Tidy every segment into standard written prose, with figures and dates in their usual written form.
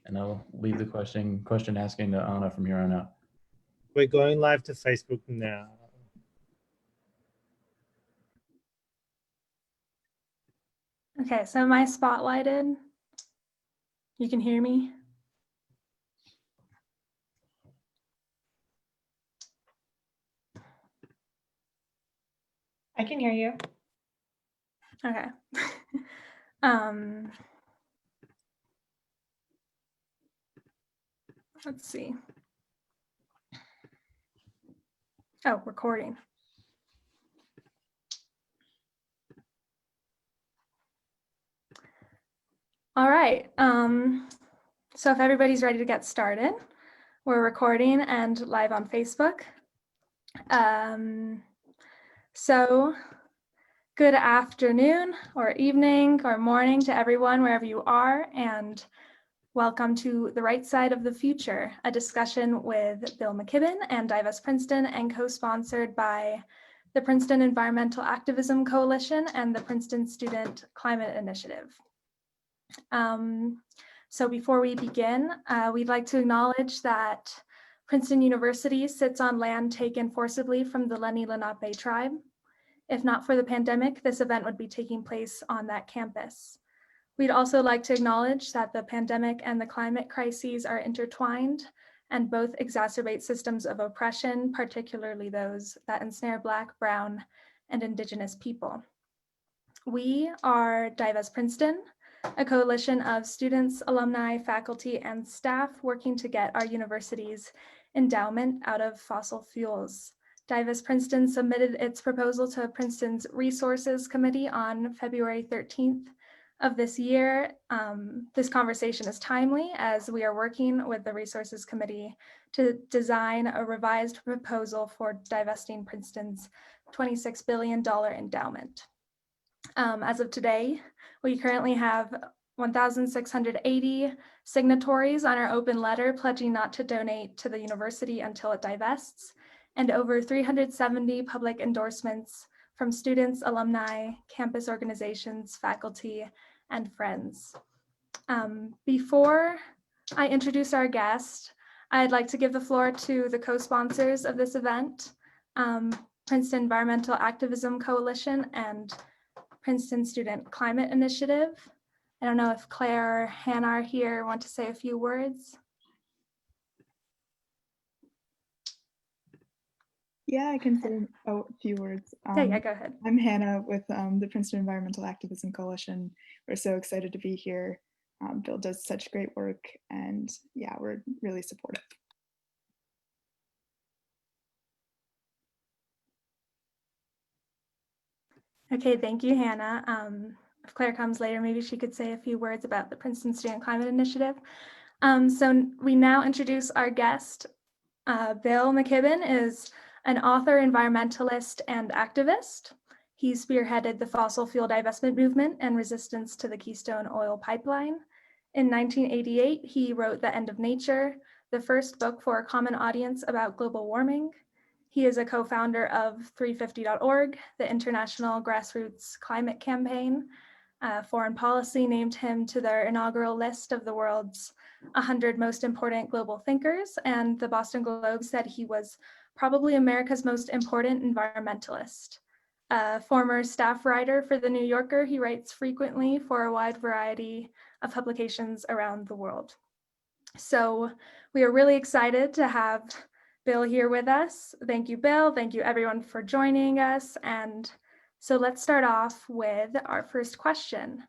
and I'll leave the question asking to Anna from here on out. We're going live to Facebook now. Okay, so am I spotlighted? You can hear me? I can hear you. Okay. Let's see. Oh, recording. All right. So if everybody's ready to get started, we're recording and live on Facebook. So good afternoon or evening or morning to everyone, wherever you are, and welcome to The Right Side of the Future, a discussion with Bill McKibben and Divest Princeton, and co-sponsored by the Princeton Environmental Activism Coalition and the Princeton Student Climate Initiative. So before we begin, we'd like to acknowledge that Princeton University sits on land taken forcibly from the Lenni Lenape tribe. If not for the pandemic, this event would be taking place on that campus. We'd also like to acknowledge that the pandemic and the climate crises are intertwined and both exacerbate systems of oppression, particularly those that ensnare Black, Brown, and Indigenous people. We are Divest Princeton, a coalition of students, alumni, faculty, and staff working to get our university's endowment out of fossil fuels. Divest Princeton submitted its proposal to Princeton's Resources Committee on February 13th of this year. This conversation is timely as we are working with the Resources Committee to design a revised proposal for divesting Princeton's $26 billion endowment. As of today, we currently have 1,680 signatories on our open letter pledging not to donate to the university until it divests, and over 370 public endorsements from students, alumni, campus organizations, faculty, and friends. Before I introduce our guest, I'd like to give the floor to the co-sponsors of this event, Princeton Environmental Activism Coalition and Princeton Student Climate Initiative. I don't know if Claire or Hannah are here, want to say a few words. Yeah, I can say a few words. Yeah, go ahead. I'm Hannah with the Princeton Environmental Activism Coalition. We're so excited to be here. Bill does such great work, and yeah, we're really supportive. Okay, thank you, Hannah. If Claire comes later, maybe she could say a few words about the Princeton Student Climate Initiative. So we now introduce our guest. Bill McKibben is an author, environmentalist, and activist. He spearheaded the fossil fuel divestment movement and resistance to the Keystone Oil Pipeline. In 1988, he wrote The End of Nature, the first book for a common audience about global warming. He is a co-founder of 350.org, the international grassroots climate campaign. Foreign Policy named him to their inaugural list of the world's 100 most important global thinkers, and the Boston Globe said he was probably America's most important environmentalist. Former staff writer for The New Yorker, he writes frequently for a wide variety of publications around the world. So we are really excited to have Bill here with us. Thank you, Bill. Thank you, everyone, for joining us. And so let's start off with our first question.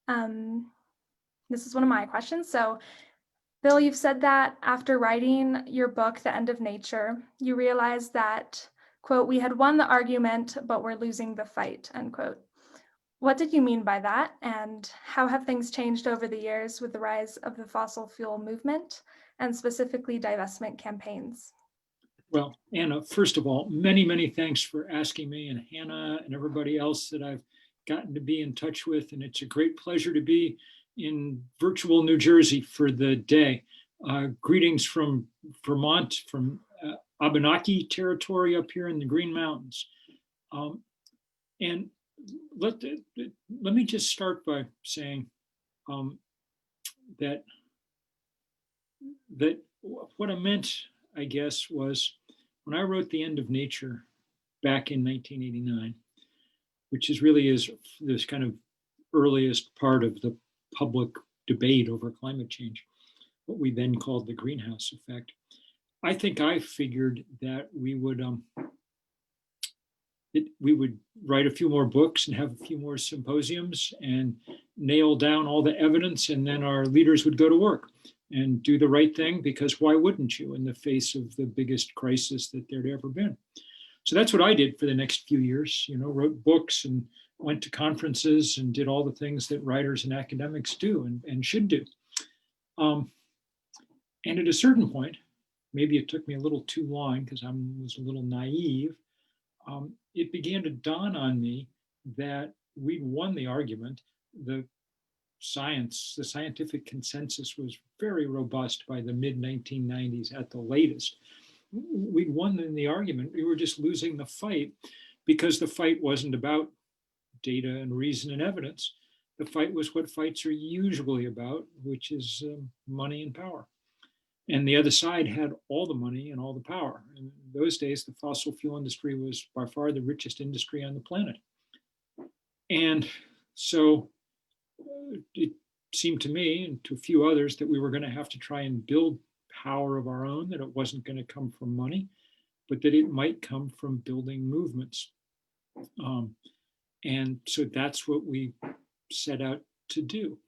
This is one of my questions. So, Bill, you've said that after writing your book, The End of Nature, you realized that, quote, we had won the argument, but we're losing the fight, unquote. What did you mean by that? And how have things changed over the years with the rise of the fossil fuel movement and specifically divestment campaigns? Well, Anna, first of all, many, many thanks for asking me, and Hannah and everybody else that I've gotten to be in touch with. And it's a great pleasure to be in virtual New Jersey for the day. Greetings from Vermont, from Abenaki territory up here in the Green Mountains. And let me just start by saying that that what I meant, I guess, was when I wrote The End of Nature back in 1989, which is really is this kind of earliest part of the public debate over climate change, what we then called the greenhouse effect. I think I figured that we would write a few more books and have a few more symposiums and nail down all the evidence, and then our leaders would go to work and do the right thing, because why wouldn't you in the face of the biggest crisis that there'd ever been? So that's what I did for the next few years, wrote books and went to conferences and did all the things that writers and academics do and should do. And at a certain point, maybe it took me a little too long because I was a little naive, it began to dawn on me that we'd won the argument. The scientific consensus was very robust by the mid-1990s at the latest. We'd won in the argument. We were just losing the fight because the fight wasn't about data and reason and evidence. The fight was what fights are usually about, which is money and power. And the other side had all the money and all the power. In those days, the fossil fuel industry was by far the richest industry on the planet. And so it seemed to me and to a few others that we were going to have to try and build power of our own, that it wasn't going to come from money, but that it might come from building movements. And so that's what we set out to do.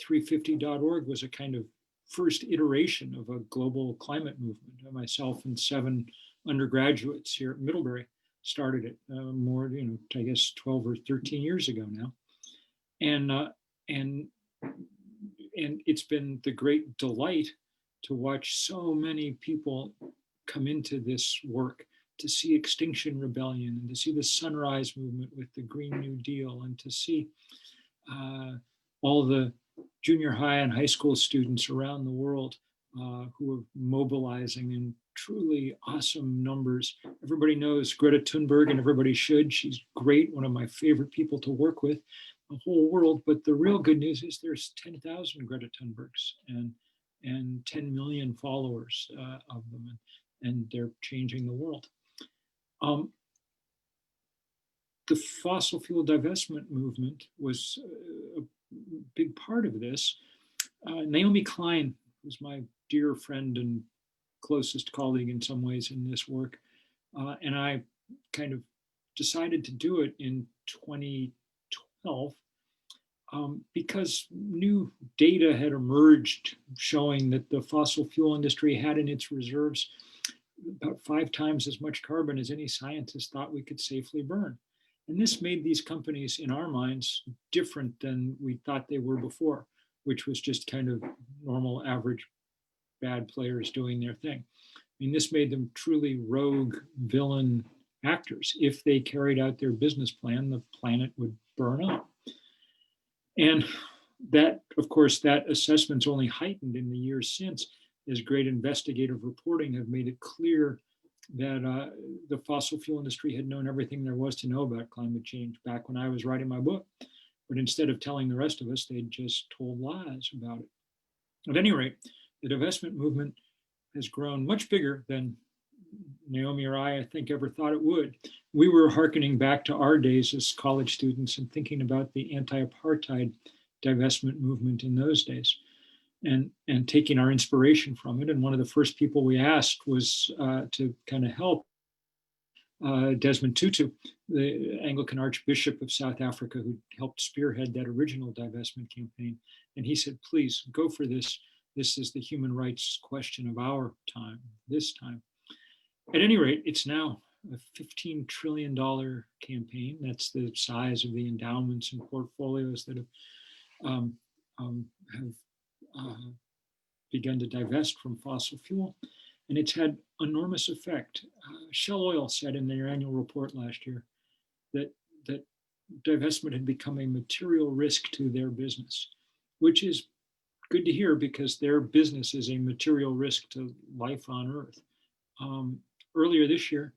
350.org was a kind of first iteration of a global climate movement. Myself and 7 undergraduates here at Middlebury started it more, I guess 12 or 13 years ago now. And it's been the great delight to watch so many people come into this work, to see Extinction Rebellion and to see the Sunrise Movement with the Green New Deal, and to see all the junior high and high school students around the world who are mobilizing in truly awesome numbers. Everybody knows Greta Thunberg, and everybody should. She's great, one of my favorite people to work with, the whole world. But the real good news is there's 10,000 Greta Thunbergs and 10 million followers of them, and they're changing the world. The fossil fuel divestment movement was a big part of this. Naomi Klein was my dear friend and closest colleague in some ways in this work. And I kind of decided to do it in 2012 because new data had emerged showing that the fossil fuel industry had in its reserves about 5 times as much carbon as any scientist thought we could safely burn. And this made these companies, in our minds, different than we thought they were before, which was just kind of normal, average, bad players doing their thing. I mean, this made them truly rogue villain actors. If they carried out their business plan, the planet would burn up. And that, of course, that assessment's only heightened in the years since, as great investigative reporting have made it clear that the fossil fuel industry had known everything there was to know about climate change back when I was writing my book. But instead of telling the rest of us, they just told lies about it. At any rate, the divestment movement has grown much bigger than Naomi or I think, ever thought it would. We were hearkening back to our days as college students and thinking about the anti-apartheid divestment movement in those days, and taking our inspiration from it. And one of the first people we asked was to kind of help Desmond Tutu, the Anglican Archbishop of South Africa, who helped spearhead that original divestment campaign. And he said, please go for this. This is the human rights question of our time, this time. At any rate, it's now a $15 trillion campaign. That's the size of the endowments and portfolios that have begun to divest from fossil fuel. And it's had enormous effect. Shell Oil said in their annual report last year that divestment had become a material risk to their business, which is good to hear because their business is a material risk to life on Earth. Earlier this year,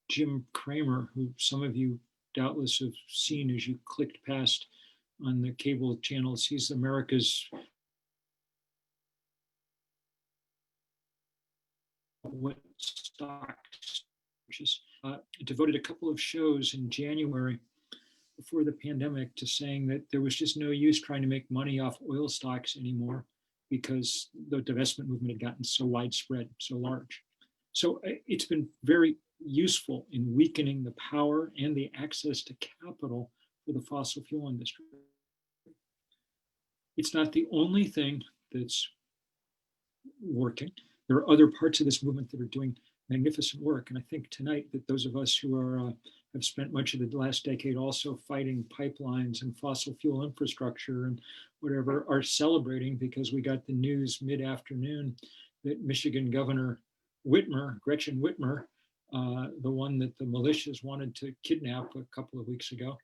Jim Cramer, who some of you doubtless have seen as you clicked past on the cable channels, he's America's what stocks, which devoted a couple of shows in January before the pandemic to saying that there was just no use trying to make money off oil stocks anymore because the divestment movement had gotten so widespread, so large. So it's been very useful in weakening the power and the access to capital for the fossil fuel industry. It's not the only thing that's working. There are other parts of this movement that are doing magnificent work. And I think tonight that those of us who are have spent much of the last decade also fighting pipelines and fossil fuel infrastructure and whatever are celebrating because we got the news mid-afternoon that Michigan Governor Whitmer, Gretchen Whitmer, the one that the militias wanted to kidnap a couple of weeks ago,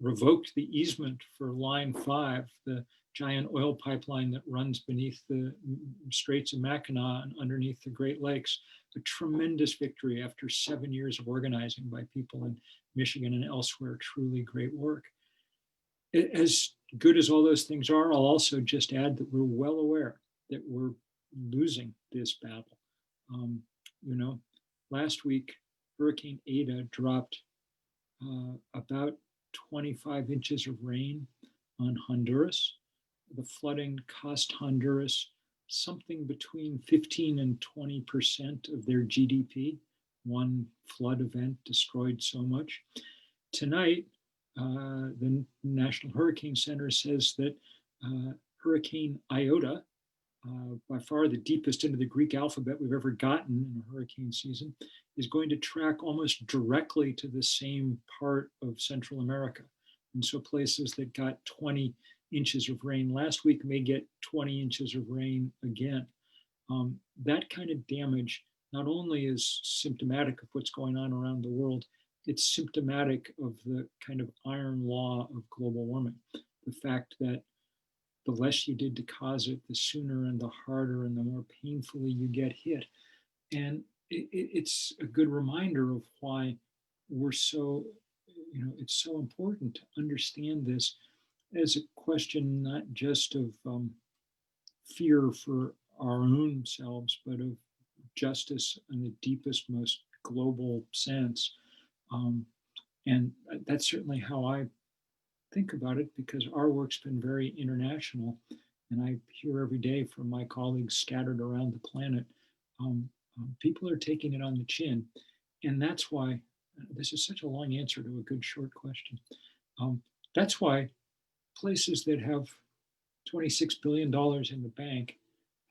revoked the easement for Line 5, the giant oil pipeline that runs beneath the Straits of Mackinac and underneath the Great Lakes. A tremendous victory after 7 years of organizing by people in Michigan and elsewhere. Truly great work. As good as all those things are, I'll also just add that we're well aware that we're losing this battle. Last week, Hurricane Eta dropped about 25 inches of rain on Honduras. The flooding cost Honduras something between 15 and 20% of their GDP. One flood event destroyed so much. Tonight, the National Hurricane Center says that Hurricane Iota, by far the deepest into the Greek alphabet we've ever gotten in a hurricane season, is going to track almost directly to the same part of Central America. And so places that got 20 inches of rain last week may get 20 inches of rain again. That kind of damage not only is symptomatic of what's going on around the world, it's symptomatic of the kind of iron law of global warming. The fact that the less you did to cause it, the sooner and the harder and the more painfully you get hit. And it's a good reminder of why we're so, it's so important to understand this as a question not just of fear for our own selves, but of justice in the deepest, most global sense. And that's certainly how I think about it, because our work's been very international. And I hear every day from my colleagues scattered around the planet, people are taking it on the chin. And that's why, this is such a long answer to a good short question. That's why places that have $26 billion in the bank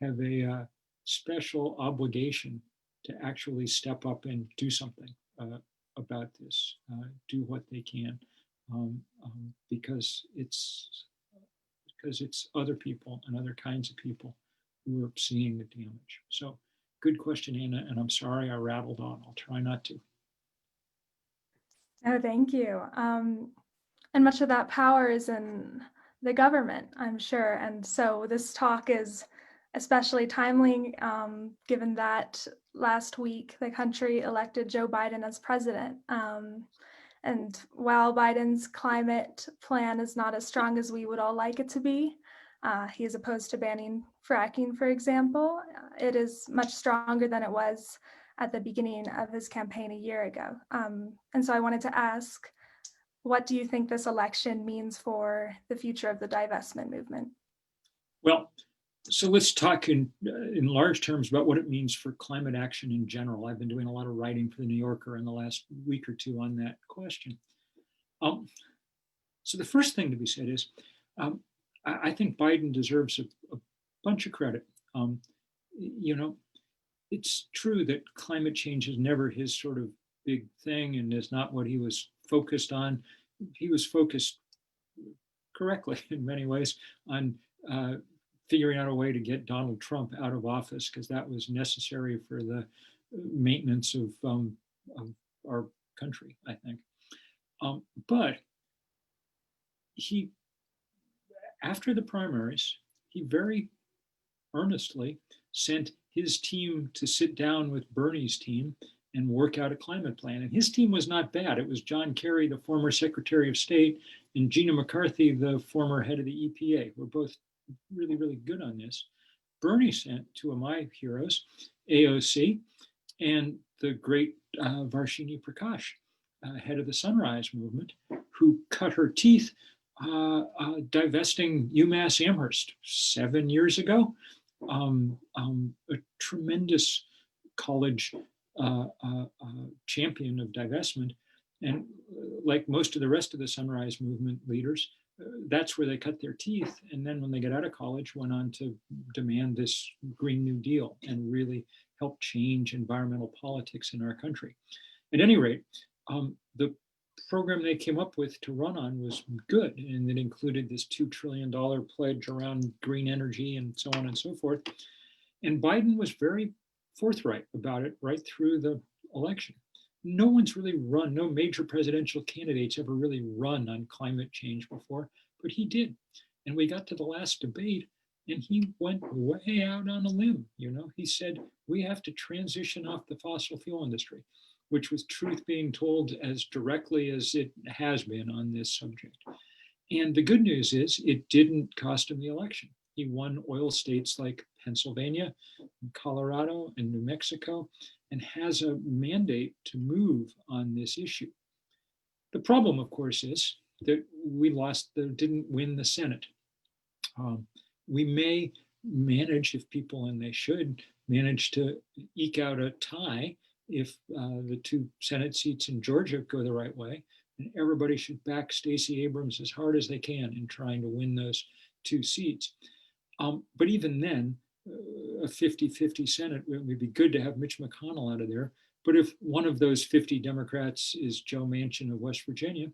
have a special obligation to actually step up and do something about this, do what they can, because it's other people and other kinds of people who are seeing the damage. So good question, Anna, and I'm sorry I rattled on. I'll try not to. Oh, thank you. And much of that power is in the government, I'm sure. And so this talk is especially timely, given that last week the country elected Joe Biden as president. And while Biden's climate plan is not as strong as we would all like it to be, he is opposed to banning fracking, for example. It is much stronger than it was at the beginning of his campaign a year ago. And so I wanted to ask, what do you think this election means for the future of the divestment movement? Well, so let's talk in large terms about what it means for climate action in general. I've been doing a lot of writing for the New Yorker in the last week or two on that question. So the first thing to be said is, I think Biden deserves a bunch of credit. It's true that climate change is never his sort of big thing and is not what he was focused on. He was focused correctly in many ways on figuring out a way to get Donald Trump out of office, because that was necessary for the maintenance of our country, I think. But he, after the primaries, he very earnestly sent his team to sit down with Bernie's team and work out a climate plan. And his team was not bad. It was John Kerry, the former Secretary of State, and Gina McCarthy, the former head of the EPA. We're both really, really good on this. Bernie sent, two of my heroes, AOC and the great Varshini Prakash, head of the Sunrise Movement, who cut her teeth divesting UMass Amherst 7 years ago. A tremendous college champion of divestment. And like most of the rest of the Sunrise Movement leaders, that's where they cut their teeth. And then when they get out of college, went on to demand this Green New Deal and really help change environmental politics in our country. At any rate, the program they came up with to run on was good, and it included this $2 trillion pledge around green energy and so on and so forth. And Biden was very forthright about it right through the election. No one's really run, no major presidential candidates ever really run on climate change before, but he did. And we got to the last debate and he went way out on a limb. You know, he said, we have to transition off the fossil fuel industry, which was truth being told as directly as it has been on this subject. And the good news is it didn't cost him the election. He won oil states like Pennsylvania, Colorado, and New Mexico, and has a mandate to move on this issue. The problem, of course, is that we didn't win the Senate. We may manage, if people, and they should, manage to eke out a tie if the 2 Senate seats in Georgia go the right way. And everybody should back Stacey Abrams as hard as they can in trying to win those 2 seats. But even then, a 50-50 Senate, it would be good to have Mitch McConnell out of there. But if one of those 50 Democrats is Joe Manchin of West Virginia,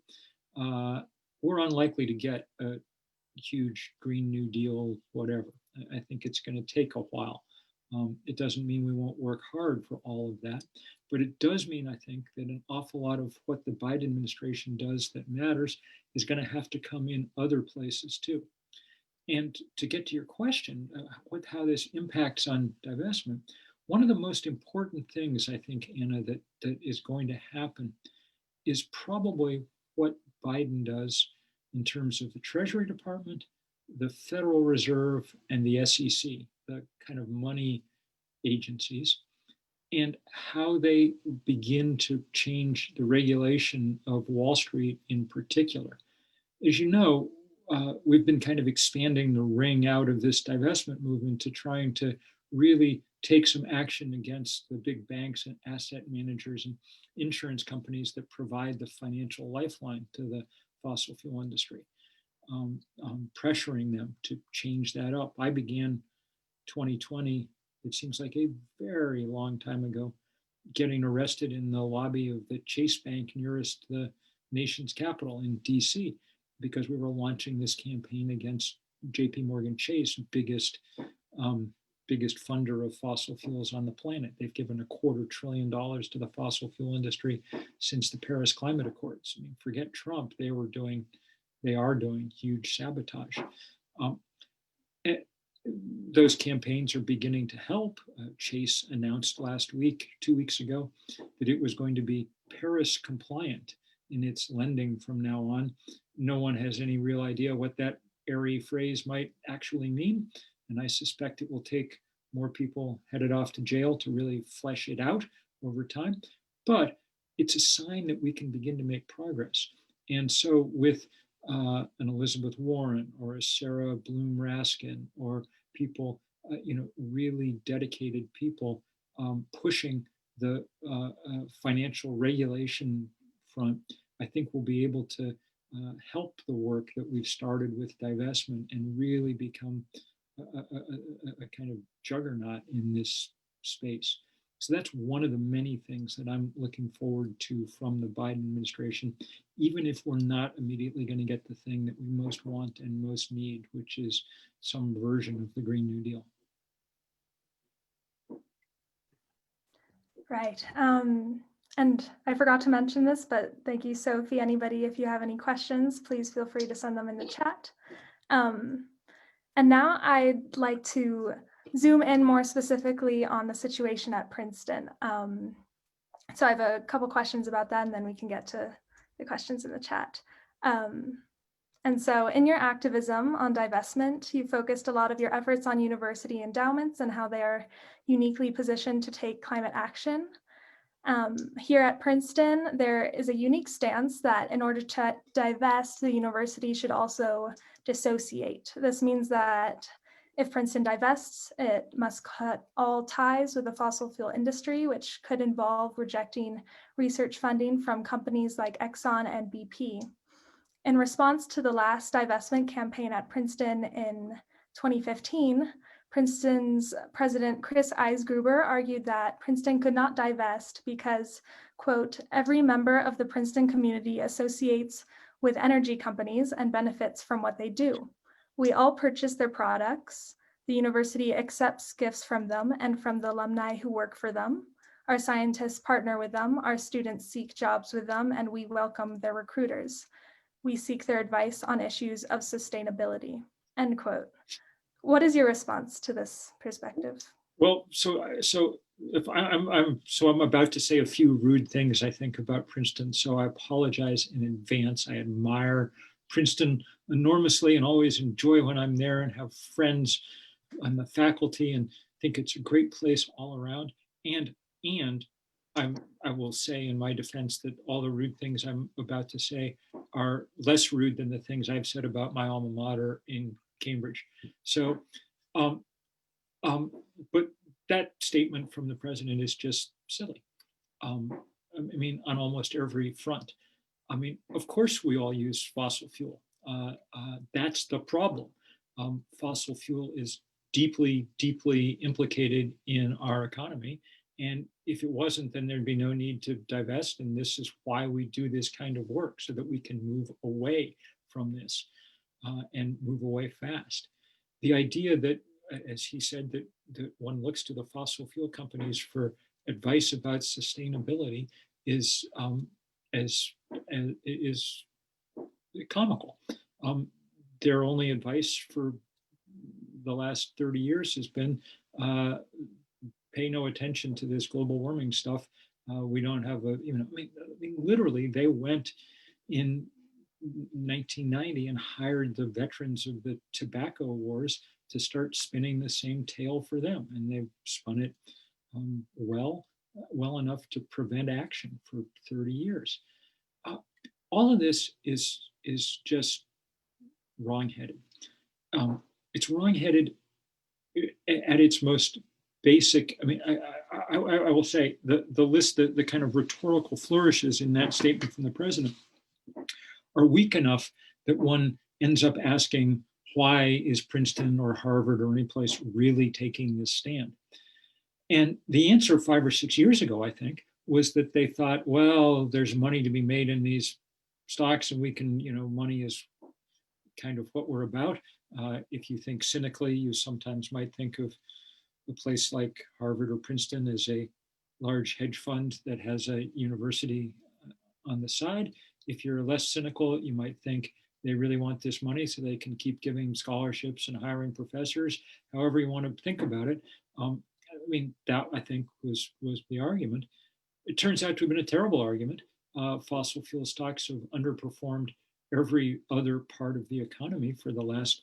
we're unlikely to get a huge Green New Deal, whatever. I think it's going to take a while. It doesn't mean we won't work hard for all of that, but it does mean, I think, that an awful lot of what the Biden administration does that matters is going to have to come in other places too. And to get to your question, how this impacts on divestment, one of the most important things, I think, Anna, that is going to happen is probably what Biden does in terms of the Treasury Department, the Federal Reserve, and the SEC, the kind of money agencies, and how they begin to change the regulation of Wall Street in particular. As you know, we've been kind of expanding the ring out of this divestment movement to trying to really take some action against the big banks and asset managers and insurance companies that provide the financial lifeline to the fossil fuel industry, pressuring them to change that up. I began 2020, it seems like a very long time ago, getting arrested in the lobby of the Chase Bank nearest the nation's capital in DC, because we were launching this campaign against JP Morgan Chase, biggest funder of fossil fuels on the planet. They've given $250 billion to the fossil fuel industry since the Paris Climate Accords. I mean, forget Trump, they are doing huge sabotage. Those campaigns are beginning to help. Chase announced 2 weeks ago, that it was going to be Paris compliant in its lending from now on. No one has any real idea what that airy phrase might actually mean. And I suspect it will take more people headed off to jail to really flesh it out over time. But it's a sign that we can begin to make progress. And so with an Elizabeth Warren or a Sarah Bloom Raskin or people, really dedicated people pushing the financial regulation front, I think we'll be able to help the work that we've started with divestment and really become a kind of juggernaut in this space. So that's one of the many things that I'm looking forward to from the Biden administration, even if we're not immediately going to get the thing that we most want and most need, which is some version of the Green New Deal. Right. And I forgot to mention this, but thank you, Sophie. Anybody, if you have any questions, please feel free to send them in the chat. And now I'd like to zoom in more specifically on the situation at Princeton. So I have a couple questions about that, and then we can get to the questions in the chat. And so in your activism on divestment, you focused a lot of your efforts on university endowments and how they are uniquely positioned to take climate action. Here at Princeton, there is a unique stance that in order to divest, the university should also dissociate. This means that if Princeton divests, it must cut all ties with the fossil fuel industry, which could involve rejecting research funding from companies like Exxon and BP. In response to the last divestment campaign at Princeton in 2015, Princeton's president, Chris Eisgruber, argued that Princeton could not divest because, quote, every member of the Princeton community associates with energy companies and benefits from what they do. We all purchase their products. The university accepts gifts from them and from the alumni who work for them. Our scientists partner with them, our students seek jobs with them, and we welcome their recruiters. We seek their advice on issues of sustainability, end quote. What is your response to this perspective? Well, if I'm about to say a few rude things, I think, about Princeton, so I apologize in advance. I admire Princeton enormously and always enjoy when I'm there and have friends on the faculty and think it's a great place all around. And I will say in my defense that all the rude things I'm about to say are less rude than the things I've said about my alma mater in Cambridge. So, but that statement from the president is just silly. I mean, on almost every front. I mean, of course we all use fossil fuel. That's the problem. Fossil fuel is deeply, deeply implicated in our economy. And if it wasn't, then there'd be no need to divest. And this is why we do this kind of work, so that we can move away from this and move away fast. The idea that, as he said, that one looks to the fossil fuel companies for advice about sustainability is comical. Their only advice for the last 30 years has been pay no attention to this global warming stuff. We don't have a, I mean, literally they went in 1990 and hired the veterans of the tobacco wars to start spinning the same tale for them. And they spun it well enough to prevent action for 30 years. All of this is just wrong-headed. It's wrong-headed at its most basic. I mean, I will say the list, the kind of rhetorical flourishes in that statement from the president are weak enough that one ends up asking, why is Princeton or Harvard or any place really taking this stand? And the answer 5 or 6 years ago, I think, was that they thought, well, there's money to be made in these stocks and we can, money is kind of what we're about. If you think cynically, you sometimes might think of a place like Harvard or Princeton as a large hedge fund that has a university on the side. If you're less cynical, you might think they really want this money so they can keep giving scholarships and hiring professors, however you want to think about it. I mean, that I think was the argument. It turns out to have been a terrible argument. Fossil fuel stocks have underperformed every other part of the economy for the last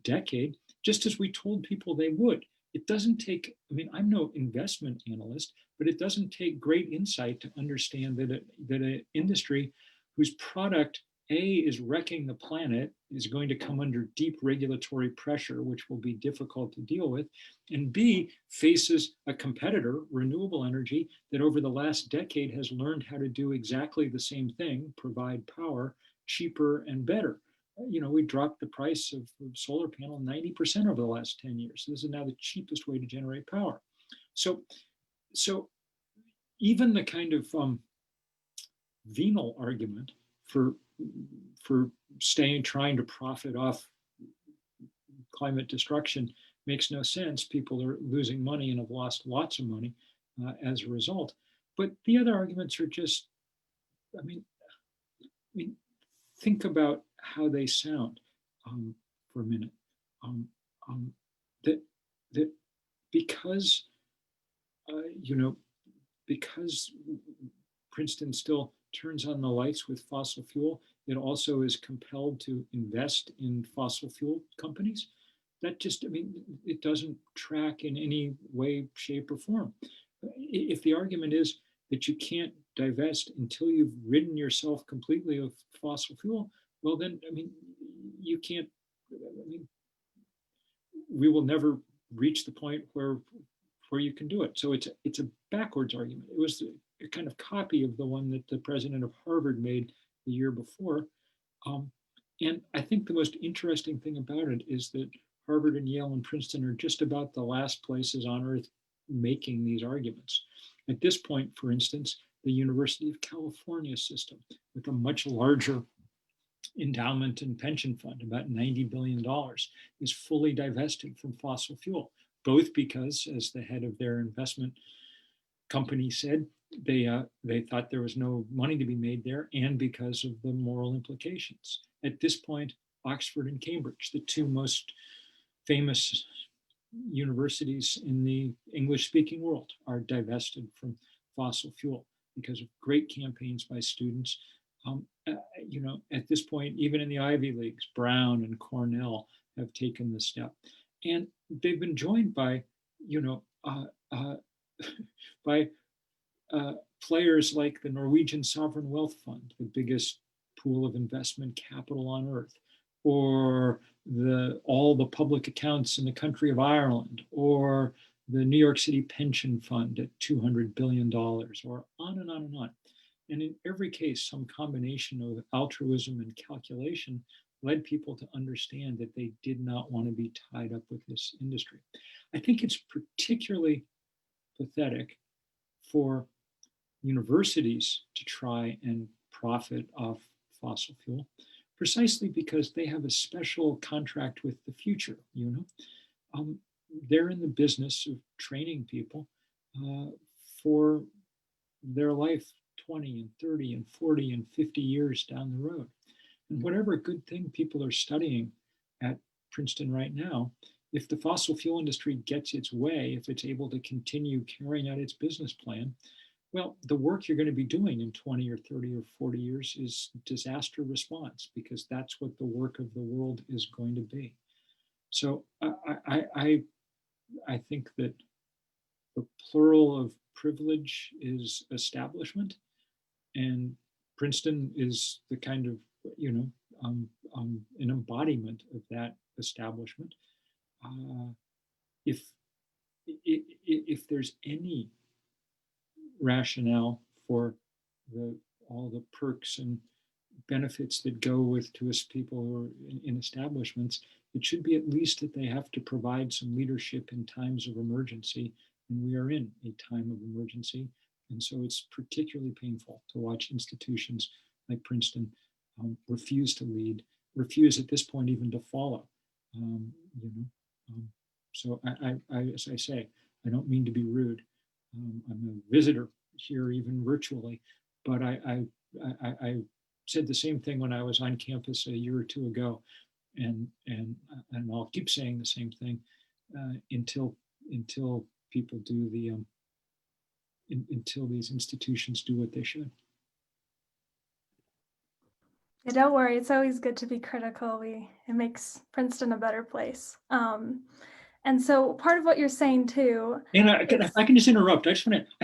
decade, just as we told people they would. It doesn't take, I mean, I'm no investment analyst, but it doesn't take great insight to understand that an industry whose product, A, is wrecking the planet, is going to come under deep regulatory pressure, which will be difficult to deal with, and B, faces a competitor, renewable energy, that over the last decade has learned how to do exactly the same thing, provide power cheaper and better. We dropped the price of solar panel 90% over the last 10 years. So this is now the cheapest way to generate power. So even the kind of venal argument for trying to profit off climate destruction makes no sense. People are losing money and have lost lots of money as a result. But the other arguments are just, I mean, think about how they sound for a minute. That because because Princeton still turns on the lights with fossil fuel, it also is compelled to invest in fossil fuel companies. That just, I mean, it doesn't track in any way, shape, or form. If the argument is that you can't divest until you've ridden yourself completely of fossil fuel, well then, I mean, you can't, I mean, we will never reach the point where you can do it. So it's a backwards argument. It was a kind of copy of the one that the president of Harvard made the year before. And I think the most interesting thing about it is that Harvard and Yale and Princeton are just about the last places on earth making these arguments. At this point, for instance, the University of California system, with a much larger endowment and pension fund, about $90 billion, is fully divested from fossil fuel, both because, as the head of their investment company said, they thought there was no money to be made there, and because of the moral implications. At this point, Oxford and Cambridge, the two most famous universities in the English-speaking world, are divested from fossil fuel because of great campaigns by students. You know, at this point, even in the Ivy Leagues, Brown and Cornell have taken the step, and they've been joined by, you know, by players like the Norwegian Sovereign Wealth Fund, the biggest pool of investment capital on earth, or all the public accounts in the country of Ireland, or the New York City Pension Fund at $200 billion, or on and on and on. And in every case, some combination of altruism and calculation led people to understand that they did not want to be tied up with this industry. I think it's particularly pathetic for universities to try and profit off fossil fuel, precisely because they have a special contract with the future, you know. They're in the business of training people for their life 20 and 30 and 40 and 50 years down the road. And whatever good thing people are studying at Princeton right now, if the fossil fuel industry gets its way, if it's able to continue carrying out its business plan, well, the work you're going to be doing in 20 or 30 or 40 years is disaster response, because that's what the work of the world is going to be. So I think that the plural of privilege is establishment, and Princeton is the kind of, you know, an embodiment of that establishment. If there's any rationale for all the perks and benefits that go with to us people who are in establishments, it should be at least that they have to provide some leadership in times of emergency, and we are in a time of emergency. And so it's particularly painful to watch institutions like Princeton refuse to lead, refuse at this point even to follow. You know, so as I say, I don't mean to be rude. I'm a visitor here, even virtually, but I said the same thing when I was on campus a year or two ago, and I'll keep saying the same thing until people do the until these institutions do what they should. Yeah, don't worry, it's always good to be critical. It makes Princeton a better place. And so part of what you're saying too. And if I can just interrupt, I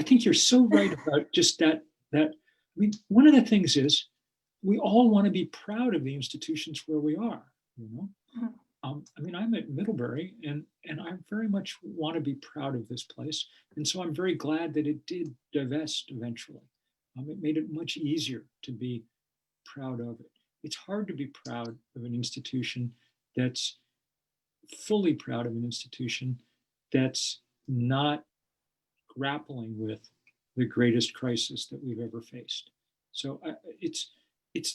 think you're so right about just that I mean, one of the things is we all want to be proud of the institutions where we are, you know. Mm-hmm. I mean, I'm at Middlebury, and I very much want to be proud of this place. And so I'm very glad that it did divest eventually. It made it much easier to be proud of it. It's hard to be proud of an institution that's fully proud of an institution that's not grappling with the greatest crisis that we've ever faced. So it's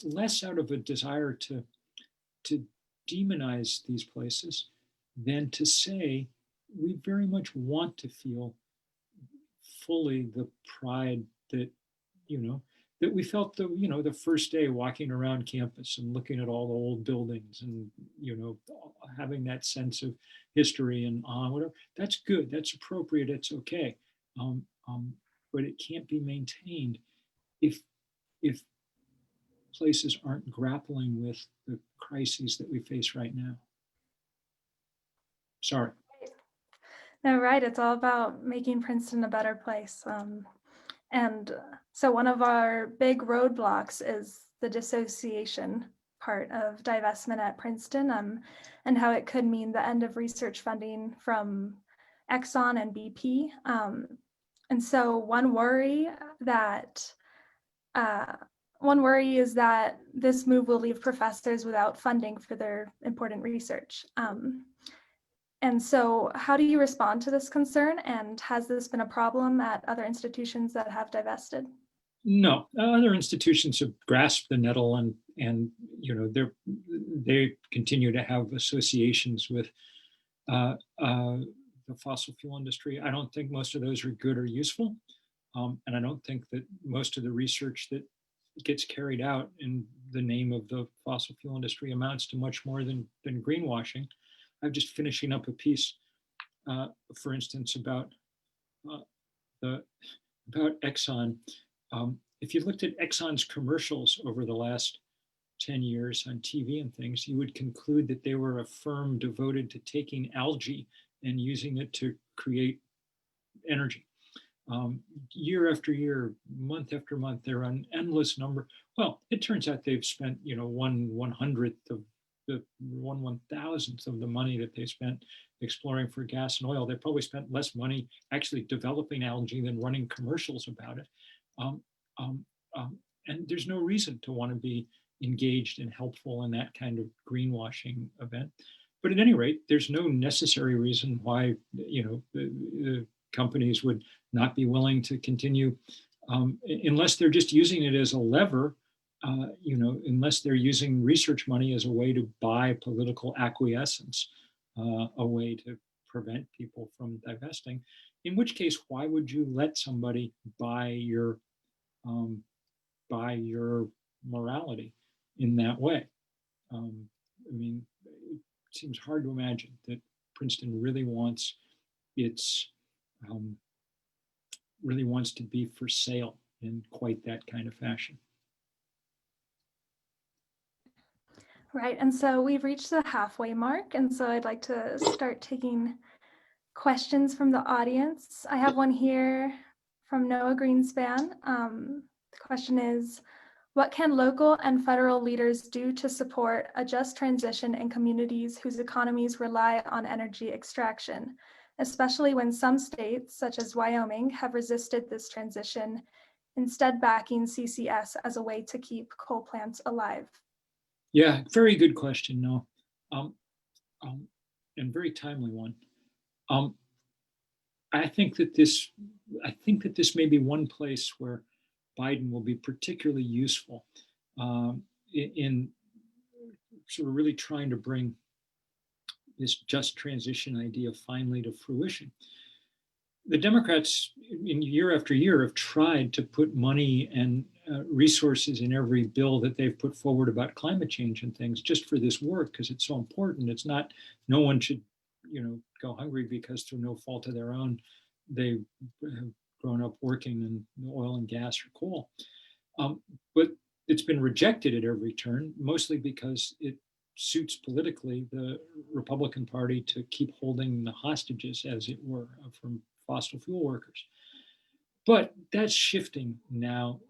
less out of a desire to demonize these places than to say we very much want to feel fully the pride that, you know, that we felt the first day walking around campus and looking at all the old buildings and, you know, having that sense of history and whatever. That's good. That's appropriate. It's okay. But it can't be maintained if places aren't grappling with the crises that we face right now. Sorry. No, right. It's all about making Princeton a better place. And so one of our big roadblocks is the dissociation part of divestment at Princeton, and how it could mean the end of research funding from Exxon and BP. And so one worry is that this move will leave professors without funding for their important research. And so how do you respond to this concern? And has this been a problem at other institutions that have divested? No, other institutions have grasped the nettle, and you know, they continue to have associations with the fossil fuel industry. I don't think most of those are good or useful, and I don't think that most of the research that gets carried out in the name of the fossil fuel industry amounts to much more than greenwashing. I'm just finishing up a piece, for instance, about Exxon. If you looked at Exxon's commercials over the last 10 years on TV and things, you would conclude that they were a firm devoted to taking algae and using it to create energy. Year after year, month after month, they're an endless number. Well, it turns out they've spent, you know, 1/100th of the 1/1000th of the money that they spent exploring for gas and oil. They probably spent less money actually developing algae than running commercials about it. And there's no reason to want to be engaged and helpful in that kind of greenwashing event. But at any rate, there's no necessary reason why, you know, the companies would not be willing to continue, unless they're just using it as a lever, you know, unless they're using research money as a way to buy political acquiescence, a way to prevent people from divesting. In which case, why would you let somebody buy your morality in that way? I mean, it seems hard to imagine that Princeton really wants to be for sale in quite that kind of fashion. Right, and so we've reached the halfway mark, and so I'd like to start taking questions from the audience. I have one here from Noah Greenspan. The question is, what can local and federal leaders do to support a just transition in communities whose economies rely on energy extraction, especially when some states, such as Wyoming, have resisted this transition, instead backing CCS as a way to keep coal plants alive? Yeah, very good question, no, and very timely one. I think that this may be one place where Biden will be particularly useful in sort of really trying to bring this just transition idea finally to fruition. The Democrats, in year after year, have tried to put money and resources in every bill that they've put forward about climate change and things, just for this work, because it's so important. It's not, no one should, you know, go hungry because through no fault of their own, they have grown up working in oil and gas or coal. But it's been rejected at every turn, mostly because it suits politically the Republican Party to keep holding the hostages, as it were, from fossil fuel workers. But that's shifting now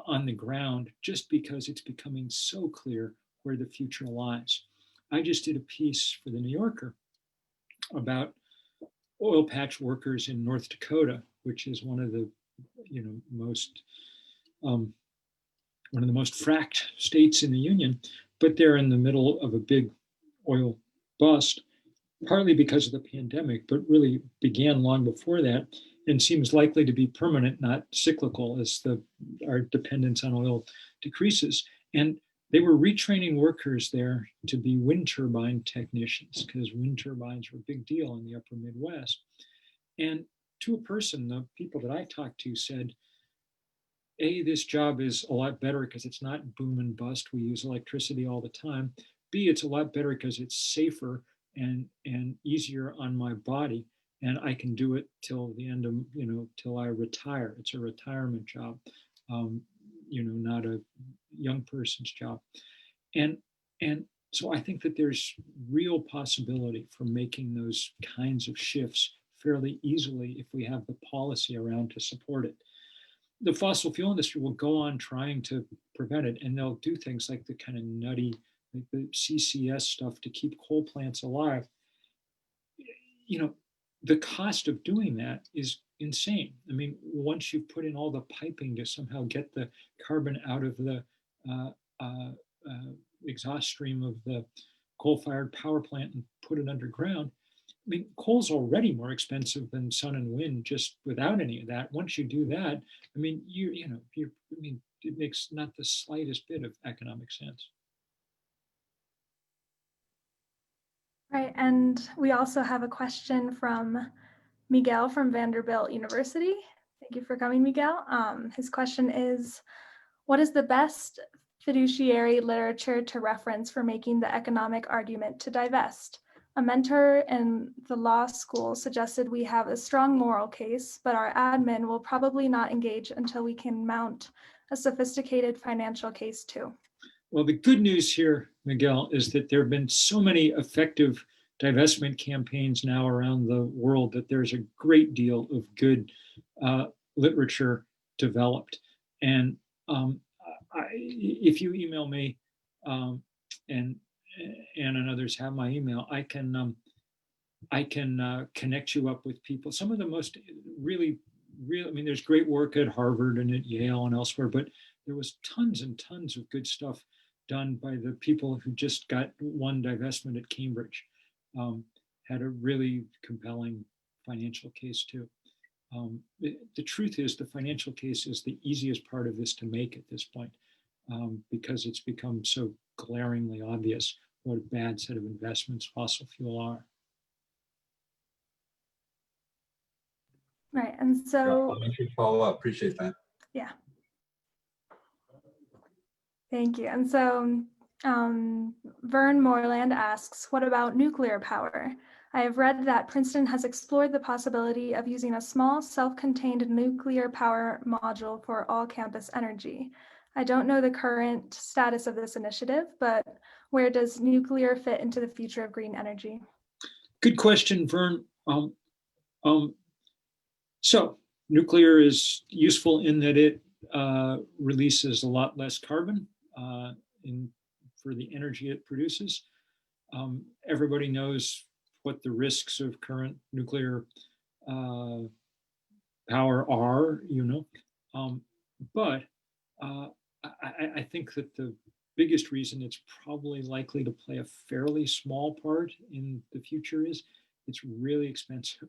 on the ground, just because it's becoming so clear where the future lies. I just did a piece for the New Yorker about oil patch workers in North Dakota, which is one of the, you know, most fracked states in the union, but they're in the middle of a big oil bust, partly because of the pandemic, but really began long before that and seems likely to be permanent, not cyclical, as our dependence on oil decreases. And they were retraining workers there to be wind turbine technicians, because wind turbines were a big deal in the upper Midwest. And to a person, the people that I talked to said, A, this job is a lot better because it's not boom and bust. We use electricity all the time. B, it's a lot better because it's safer and easier on my body. And I can do it till the end of, you know, till I retire. It's a retirement job. not a young person's job. And so I think that there's real possibility for making those kinds of shifts fairly easily if we have the policy around to support it. The fossil fuel industry will go on trying to prevent it, and they'll do things like the kind of nutty, like the CCS stuff to keep coal plants alive. The cost of doing that is insane. I mean, once you've put in all the piping to somehow get the carbon out of the exhaust stream of the coal-fired power plant and put it underground, I mean, coal's already more expensive than sun and wind just without any of that. Once you do that, I mean, it makes not the slightest bit of economic sense. Right, and we also have a question from Miguel from Vanderbilt University. Thank you for coming, Miguel. His question is, what is the best fiduciary literature to reference for making the economic argument to divest? A mentor in the law school suggested we have a strong moral case, but our admin will probably not engage until we can mount a sophisticated financial case too. Well, the good news here, Miguel, is that there have been so many effective divestment campaigns now around the world that there's a great deal of good literature developed. And if you email me, and Anna and others have my email, I can connect you up with people. Some of the most really, I mean, there's great work at Harvard and at Yale and elsewhere, but there was tons and tons of good stuff done by the people who just got one divestment at Cambridge. Had a really compelling financial case too. The truth is the financial case is the easiest part of this to make at this point, because it's become so glaringly obvious what a bad set of investments fossil fuel are. Right, and so follow up. Appreciate that. yeah. Thank you. And so Vern Moreland asks, what about nuclear power? I have read that Princeton has explored the possibility of using a small self-contained nuclear power module for all campus energy. I don't know the current status of this initiative, but where does nuclear fit into the future of green energy? Good question, Vern. So nuclear is useful in that it releases a lot less carbon for the energy it produces. Everybody knows what the risks of current nuclear power are, but I think that the biggest reason it's probably likely to play a fairly small part in the future is it's really expensive.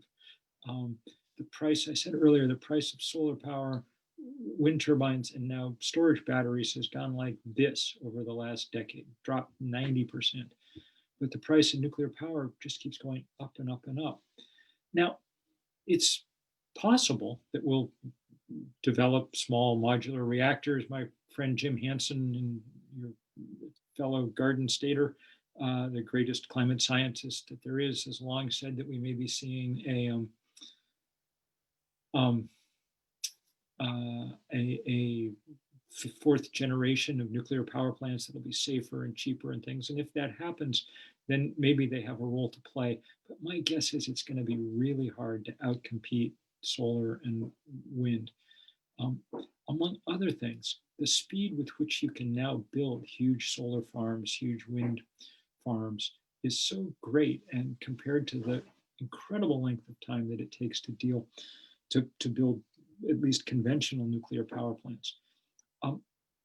The price, I said earlier, the price of solar power, wind turbines, and now storage batteries has gone like this over the last decade, dropped 90%. But the price of nuclear power just keeps going up and up and up. Now, it's possible that we'll develop small modular reactors. My friend Jim Hansen and your fellow Garden Stater, the greatest climate scientist that there is, has long said that we may be seeing a fourth generation of nuclear power plants that'll be safer and cheaper and things. And if that happens, then maybe they have a role to play. But my guess is it's going to be really hard to outcompete solar and wind. Among other things, the speed with which you can now build huge solar farms, huge wind farms is so great, and compared to the incredible length of time that it takes to build at least conventional nuclear power plants.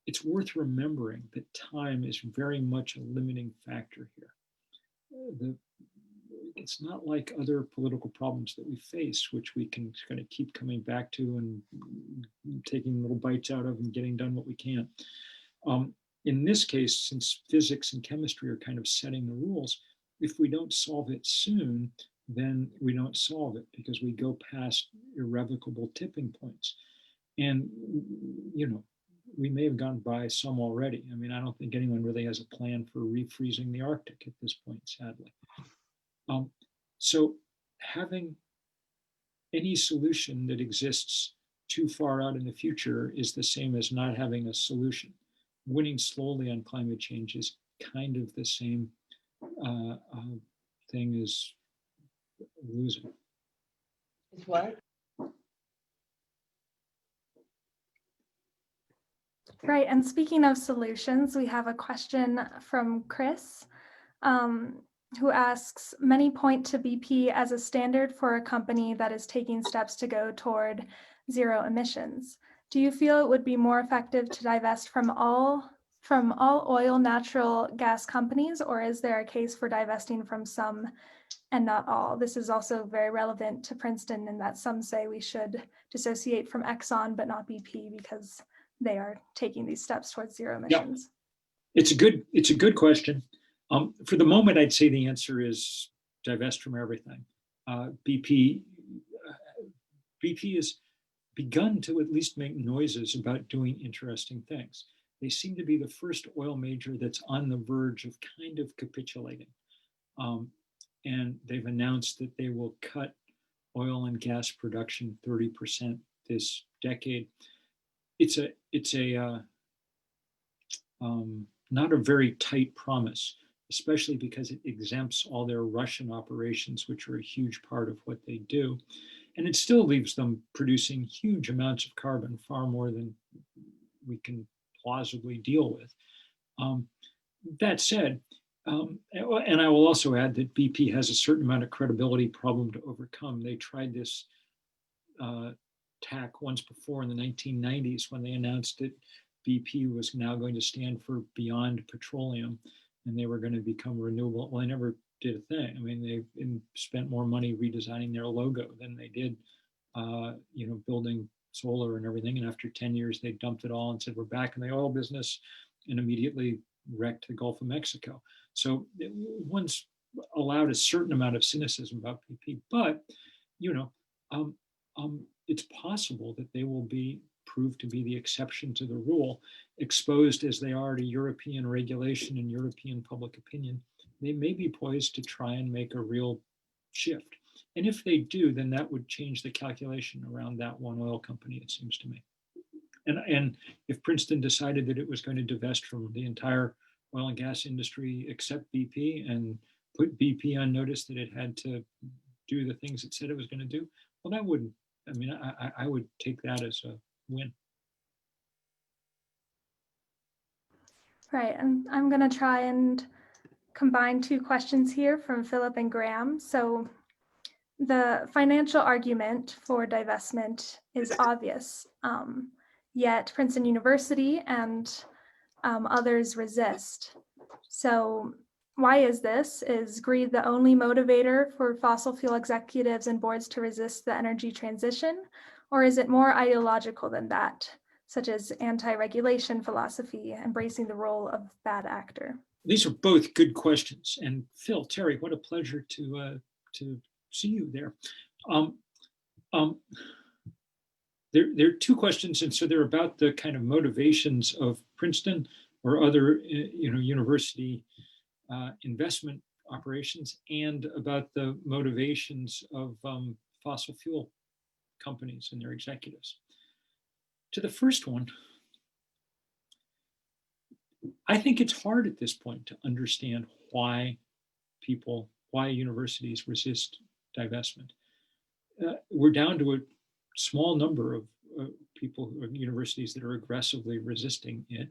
It's worth remembering that time is very much a limiting factor here. It's not like other political problems that we face, which we can kind of keep coming back to and taking little bites out of and getting done what we can. In this case, since physics and chemistry are kind of setting the rules, if we don't solve it soon, then we don't solve it because we go past irrevocable tipping points. And, we may have gone by some already. I mean, I don't think anyone really has a plan for refreezing the Arctic at this point, sadly. So having any solution that exists too far out in the future is the same as not having a solution. Winning slowly on climate change is kind of the same thing as losing. Is what? Right, and speaking of solutions, we have a question from Chris, who asks, many point to BP as a standard for a company that is taking steps to go toward zero emissions. Do you feel it would be more effective to divest from all oil, natural gas companies, or is there a case for divesting from some and not all? This is also very relevant to Princeton in that some say we should dissociate from Exxon but not BP because they are taking these steps towards zero emissions. Yeah. It's a good question. For the moment, I'd say the answer is divest from everything. BP has begun to at least make noises about doing interesting things. They seem to be the first oil major that's on the verge of kind of capitulating. And they've announced that they will cut oil and gas production 30% this decade. It's not a very tight promise, especially because it exempts all their Russian operations, which are a huge part of what they do. And it still leaves them producing huge amounts of carbon, far more than we can plausibly deal with. That said, and I will also add that BP has a certain amount of credibility problem to overcome. They tried this tack once before in the 1990s when they announced that BP was now going to stand for Beyond Petroleum and they were going to become renewable. Well, they never did a thing. I mean, they spent more money redesigning their logo than they did, building solar and everything. And after 10 years, they dumped it all and said, we're back in the oil business, and immediately wrecked the Gulf of Mexico. So one's allowed a certain amount of cynicism about BP, but, it's possible that they will be proved to be the exception to the rule, exposed as they are to European regulation and European public opinion. They may be poised to try and make a real shift. And if they do, then that would change the calculation around that one oil company, it seems to me. And if Princeton decided that it was going to divest from the entire oil and gas industry except BP and put BP on notice that it had to do the things it said it was going to do, well, that wouldn't, I would take that as a win. Right, and I'm going to try and combine two questions here from Philip and Graham. So the financial argument for divestment is obvious, yet Princeton University and others resist. So why is this? Is greed the only motivator for fossil fuel executives and boards to resist the energy transition? Or is it more ideological than that, such as anti-regulation philosophy, embracing the role of bad actor? These are both good questions. And Phil, Terry, what a pleasure to see you there. There are two questions, and so they're about the kind of motivations of Princeton or other university investment operations, and about the motivations of fossil fuel companies and their executives. To the first one, I think it's hard at this point to understand why universities resist divestment. We're down to a small number of universities that are aggressively resisting it.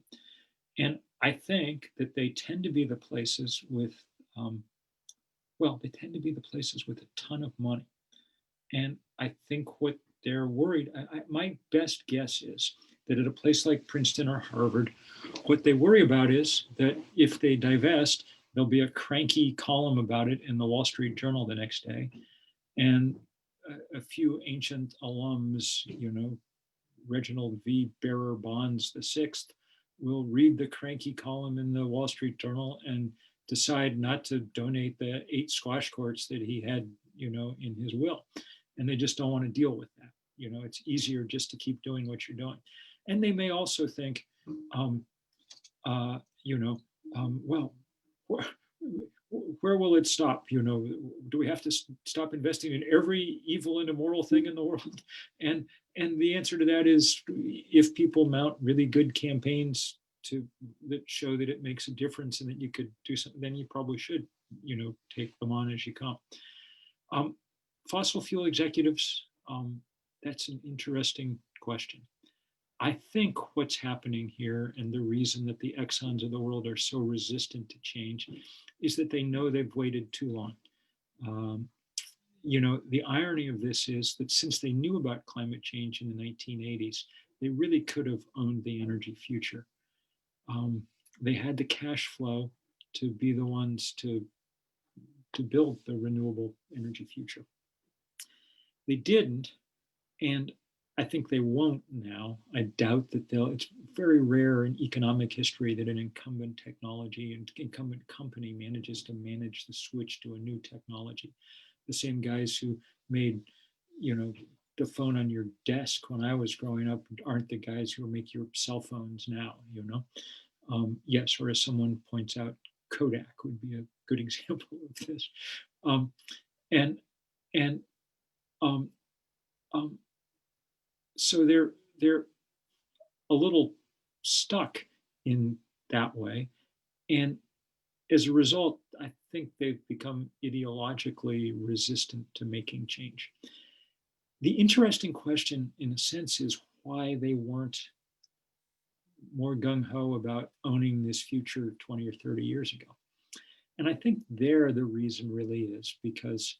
And I think that they tend to be the places with, with a ton of money. And I think what they're worried, my best guess is that at a place like Princeton or Harvard, what they worry about is that if they divest, there'll be a cranky column about it in the Wall Street Journal the next day. And a few ancient alums, Reginald V. Bearer Bonds VI, will read the cranky column in the Wall Street Journal and decide not to donate the 8 squash courts that he had, in his will. And they just don't want to deal with that. It's easier just to keep doing what you're doing. And they may also think, well, where will it stop? You know, do we have to stop investing in every evil and immoral thing in the world? And the answer to that is, if people mount really good campaigns that show that it makes a difference and that you could do something, then you probably should, you know, take them on as you come. Fossil fuel executives, that's an interesting question. I think what's happening here, and the reason that the Exxons of the world are so resistant to change, is that they know they've waited too long. You know, the irony of this is that since they knew about climate change in the 1980s, they really could have owned the energy future. They had the cash flow to be the ones to build the renewable energy future. They didn't, and I think they won't now. I doubt that they'll. It's very rare in economic history that an incumbent technology and incumbent company manages to manage the switch to a new technology. The same guys who made, you know, the phone on your desk when I was growing up aren't the guys who make your cell phones now, you know. Yes, or as someone points out, Kodak would be a good example of this. So they're a little stuck in that way, and as a result, I think they've become ideologically resistant to making change. The interesting question, in a sense, is why they weren't more gung-ho about owning this future 20 or 30 years ago. And I think there the reason really is because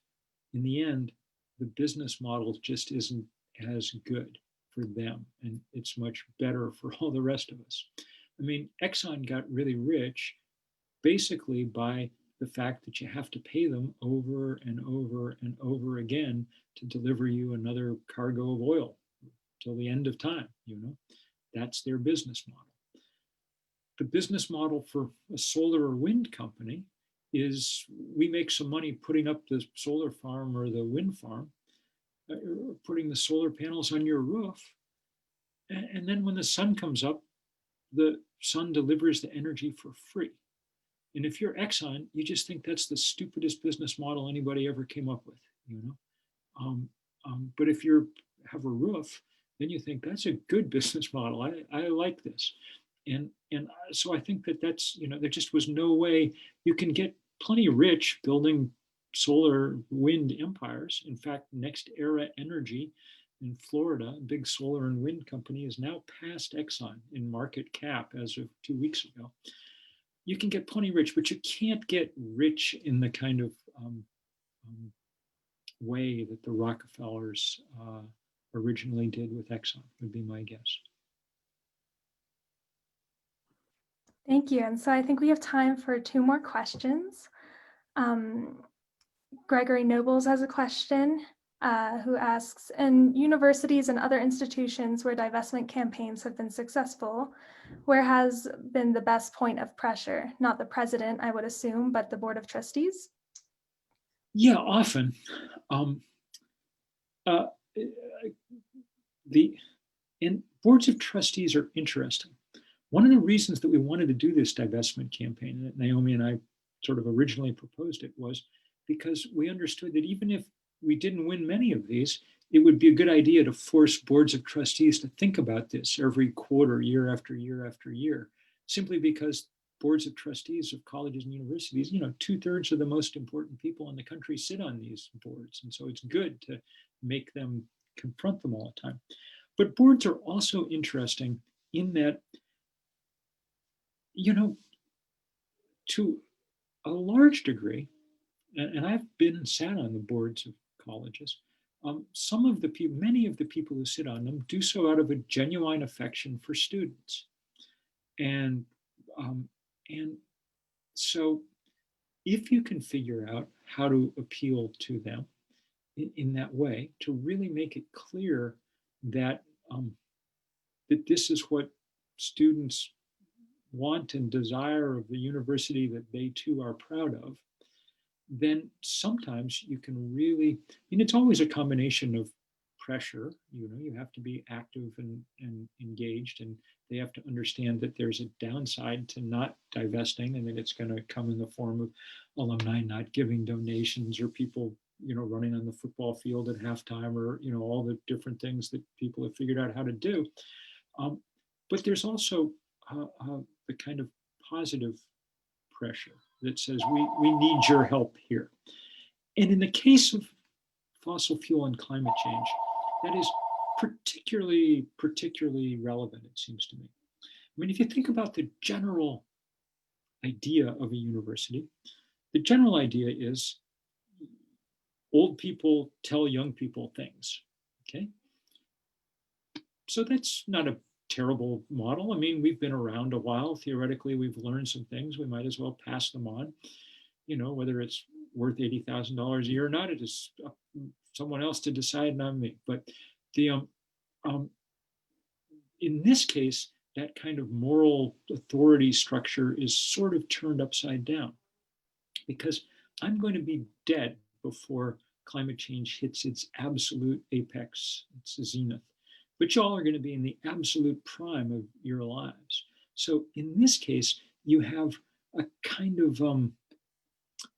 in the end, the business model just isn't as good for them, and it's much better for all the rest of us. I mean, Exxon got really rich basically by the fact that you have to pay them over and over and over again to deliver you another cargo of oil till the end of time, you know. That's their business model. The business model for a solar or wind company is we make some money putting up the solar farm or the wind farm, putting the solar panels on your roof. And then when the sun comes up, the sun delivers the energy for free. And if you're Exxon, you just think that's the stupidest business model anybody ever came up with, you know. But if you have a roof, then you think that's a good business model. I like this. And so I think that's, you know, there just was no way. You can get plenty rich building solar wind empires. In fact, Next Era Energy in Florida, a big solar and wind company, is now past Exxon in market cap as of 2 weeks ago. You can get plenty rich, but you can't get rich in the kind of way that the Rockefellers originally did with Exxon, would be my guess. Thank you. And so I think we have time for 2 more questions. Gregory Nobles has a question who asks, in universities and other institutions where divestment campaigns have been successful, where has been the best point of pressure? Not the president, I would assume, but the board of trustees? Yeah, often. And boards of trustees are interesting. One of the reasons that we wanted to do this divestment campaign, that Naomi and I sort of originally proposed it, was because we understood that even if we didn't win many of these, it would be a good idea to force boards of trustees to think about this every quarter, year after year after year, simply because boards of trustees of colleges and universities, you know, 2/3 of the most important people in the country sit on these boards. And so it's good to make them confront them all the time. But boards are also interesting in that, you know, to a large degree, and I've been and sat on the boards of colleges, many of the people who sit on them do so out of a genuine affection for students. And so if you can figure out how to appeal to them in that way, to really make it clear that that this is what students want and desire of the university that they too are proud of, then sometimes you can really, and it's always a combination of pressure. You have to be active and engaged, and they have to understand that there's a downside to not divesting, and that it's going to come in the form of alumni not giving donations, or people, running on the football field at halftime, or, all the different things that people have figured out how to do. But there's also the kind of positive pressure that says we need your help here. And in the case of fossil fuel and climate change, that is particularly relevant, it seems to me. I mean, if you think about the general idea of a university, the general idea is old people tell young people things, okay? So that's not a terrible model. I mean, we've been around a while. Theoretically, we've learned some things. We might as well pass them on. Whether it's worth $80,000 a year or not, it is someone else to decide, not me. But the in this case, that kind of moral authority structure is sort of turned upside down, because I'm going to be dead before climate change hits its absolute apex, its zenith. But y'all are going to be in the absolute prime of your lives. So in this case, you have a kind of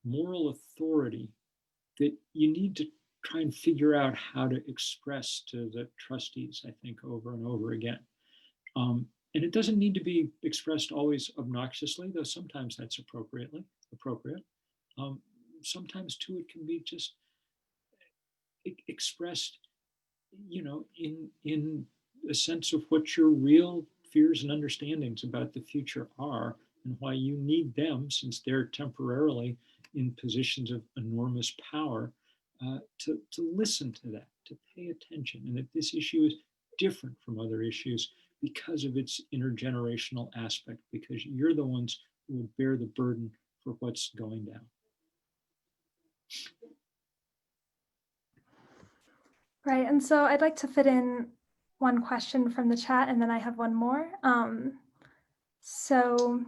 moral authority that you need to try and figure out how to express to the trustees, I think, over and over again. And it doesn't need to be expressed always obnoxiously, though sometimes that's appropriate. Sometimes too, it can be just expressed, in a sense of what your real fears and understandings about the future are, and why you need them, since they're temporarily in positions of enormous power, to listen to that, to pay attention, and that this issue is different from other issues because of its intergenerational aspect, because you're the ones who will bear the burden for what's going down. Right, and so I'd like to fit in one question from the chat, and then I have one more. So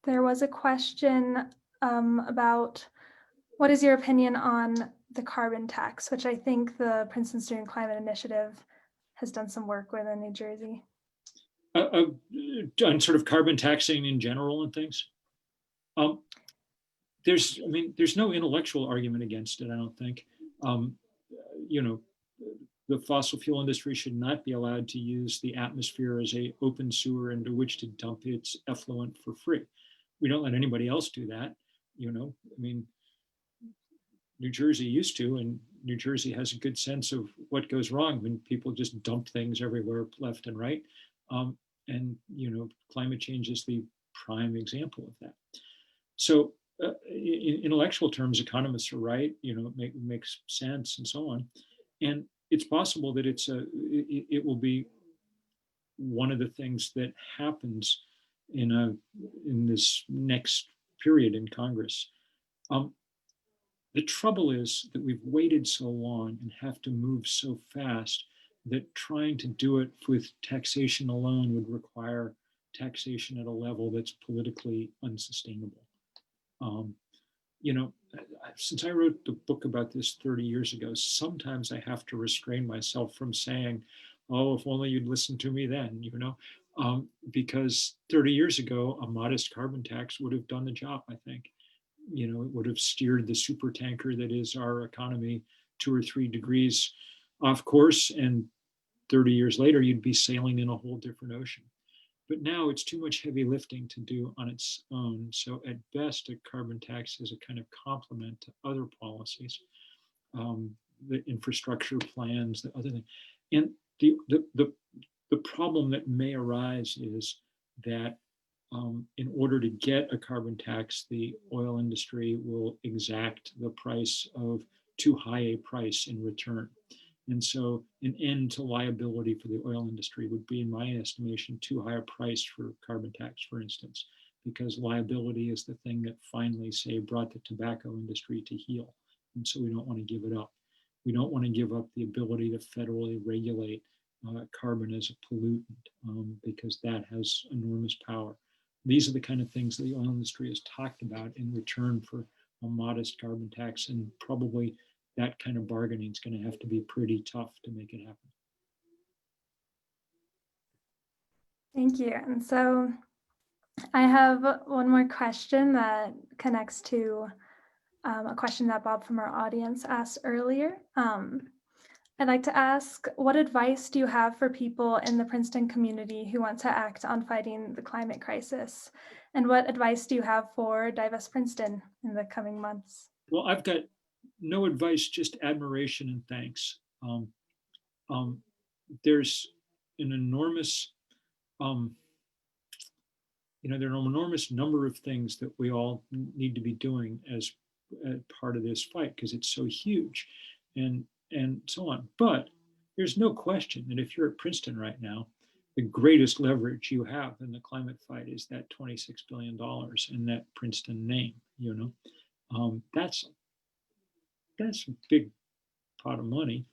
there was a question about what is your opinion on the carbon tax, which I think the Princeton Student Climate Initiative has done some work with in New Jersey. On sort of carbon taxing in general and things. There's no intellectual argument against it, I don't think. The fossil fuel industry should not be allowed to use the atmosphere as an open sewer into which to dump its effluent for free. We don't let anybody else do that. New Jersey used to, and New Jersey has a good sense of what goes wrong when people just dump things everywhere, left and right. And climate change is the prime example of that. So in intellectual terms, economists are right, it makes sense and so on. And it's possible that it will be one of the things that happens in this next period in Congress. The trouble is that we've waited so long and have to move so fast that trying to do it with taxation alone would require taxation at a level that's politically unsustainable. Since I wrote the book about this 30 years ago, sometimes I have to restrain myself from saying, oh, if only you'd listened to me then, because 30 years ago, a modest carbon tax would have done the job, I think. It would have steered the super tanker that is our economy 2 or 3 degrees off course, and 30 years later, you'd be sailing in a whole different ocean. But now it's too much heavy lifting to do on its own. So at best, a carbon tax is a kind of complement to other policies, the infrastructure plans, the other thing. And the problem that may arise is that in order to get a carbon tax, the oil industry will exact the price of too high a price in return. And so an end to liability for the oil industry would be, in my estimation, too high a price for carbon tax, for instance, because liability is the thing that finally, say, brought the tobacco industry to heel. And so we don't want to give it up. We don't want to give up the ability to federally regulate carbon as a pollutant, because that has enormous power. These are the kind of things that the oil industry has talked about in return for a modest carbon tax, and probably that kind of bargaining is going to have to be pretty tough to make it happen. Thank you. And so I have one more question that connects to a question that Bob from our audience asked earlier. I'd like to ask, what advice do you have for people in the Princeton community who want to act on fighting the climate crisis? And what advice do you have for Divest Princeton in the coming months? Well, I've got no advice, just admiration and thanks. There's an enormous, there are an enormous number of things that we all need to be doing as part of this fight because it's so huge and so on. But there's no question that if you're at Princeton right now, the greatest leverage you have in the climate fight is that $26 billion in that Princeton name, that's a big pot of money.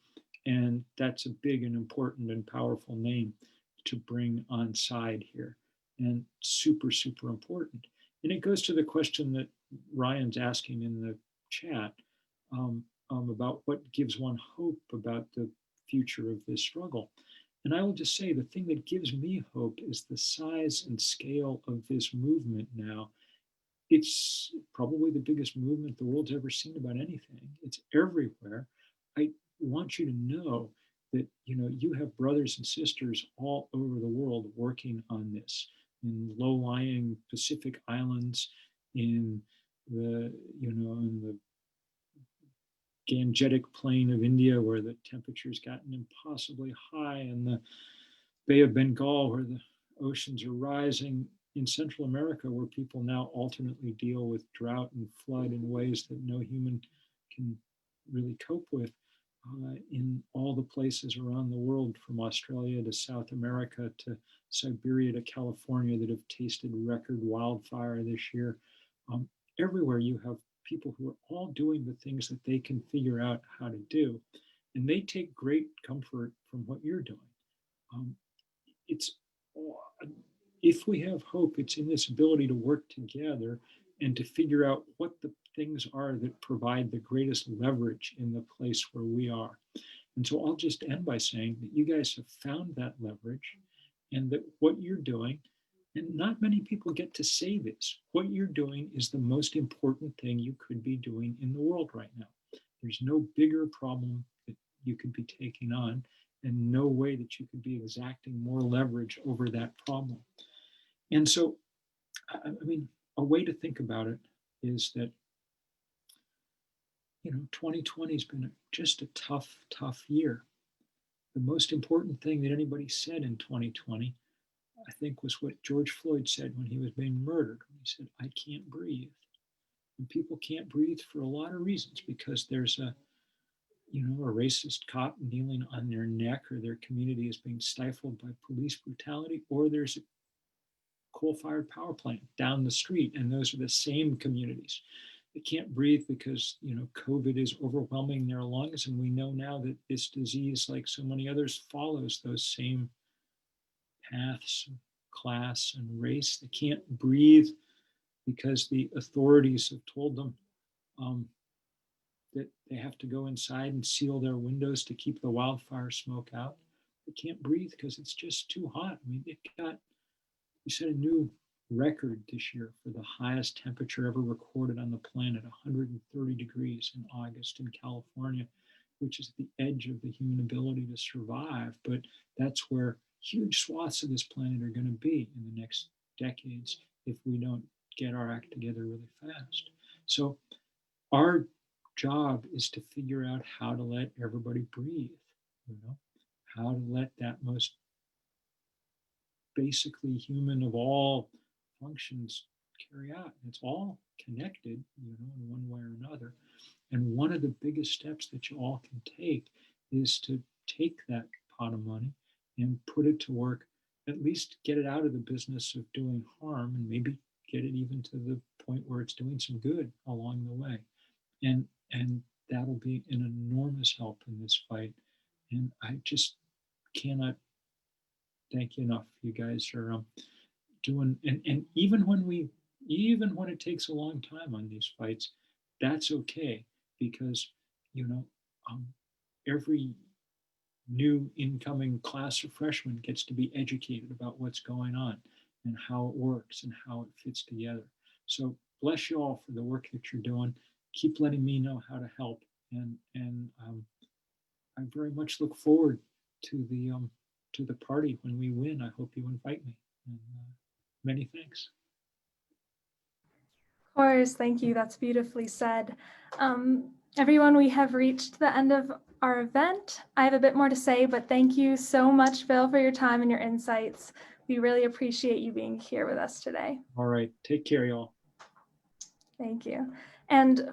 And that's a big and important and powerful name to bring on side here, and super, super important. And it goes to the question that Ryan's asking in the chat about what gives one hope about the future of this struggle. And I will just say the thing that gives me hope is the size and scale of this movement now. It's probably the biggest movement the world's ever seen about anything. It's everywhere. I want you to know that you have brothers and sisters all over the world working on this in low-lying Pacific islands, in the in the Gangetic plain of India where the temperature's gotten impossibly high, and the Bay of Bengal where the oceans are rising, in Central America where people now alternately deal with drought and flood in ways that no human can really cope with. In all the places around the world, from Australia to South America to Siberia to California, that have tasted record wildfire this year. Everywhere you have people who are all doing the things that they can figure out how to do. And they take great comfort from what you're doing. If we have hope, it's in this ability to work together and to figure out what the things are that provide the greatest leverage in the place where we are. And so I'll just end by saying that you guys have found that leverage, and that what you're doing, and not many people get to say this, what you're doing is the most important thing you could be doing in the world right now. There's no bigger problem that you could be taking on, and no way that you could be exacting more leverage over that problem. And so, I mean, a way to think about it is that 2020 has been just a tough, tough year. The most important thing that anybody said in 2020, I think, was what George Floyd said when he was being murdered. He said, "I can't breathe." And people can't breathe for a lot of reasons, because there's a racist cop kneeling on their neck, or their community is being stifled by police brutality, or there's a coal-fired power plant down the street, and those are the same communities. They can't breathe because COVID is overwhelming their lungs, and we know now that this disease, like so many others, follows those same paths, class and race. They can't breathe because the authorities have told them that they have to go inside and seal their windows to keep the wildfire smoke out. They can't breathe because it's just too hot. I mean, we set a new record this year for the highest temperature ever recorded on the planet, 130 degrees in August in California, which is the edge of the human ability to survive. But that's where huge swaths of this planet are going to be in the next decades if we don't get our act together really fast. So our job is to figure out how to let everybody breathe, how to let that most basically human of all functions carry out. It's all connected, in one way or another. And one of the biggest steps that you all can take is to take that pot of money and put it to work, at least get it out of the business of doing harm, and maybe get it even to the point where it's doing some good along the way. And that'll be an enormous help in this fight. And I just cannot thank you enough. You guys are doing, and even when it takes a long time on these fights, that's okay, because every new incoming class of freshmen gets to be educated about what's going on and how it works and how it fits together. So bless you all for the work that you're doing. Keep letting me know how to help. And I very much look forward to the party when we win. I hope you invite me. And, many thanks. Of course, thank you. That's beautifully said. Everyone, we have reached the end of our event. I have a bit more to say, but thank you so much, Bill, for your time and your insights. We really appreciate you being here with us today. All right, take care, y'all. Thank you. And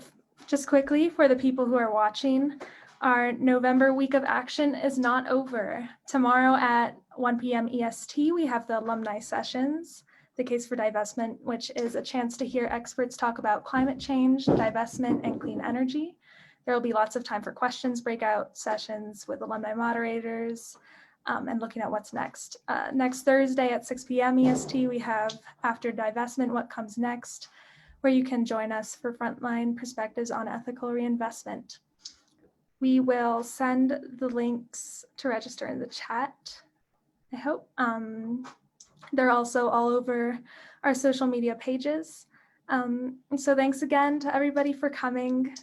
just quickly, for the people who are watching, our November week of action is not over. Tomorrow at 1 p.m. EST, we have the alumni sessions, the case for divestment, which is a chance to hear experts talk about climate change, divestment, and clean energy. There will be lots of time for questions, breakout sessions with alumni moderators, and looking at what's next. Next Thursday at 6 p.m. EST, we have After Divestment, What Comes Next, where you can join us for frontline perspectives on ethical reinvestment. We will send the links to register in the chat, I hope. They're also all over our social media pages. So thanks again to everybody for coming.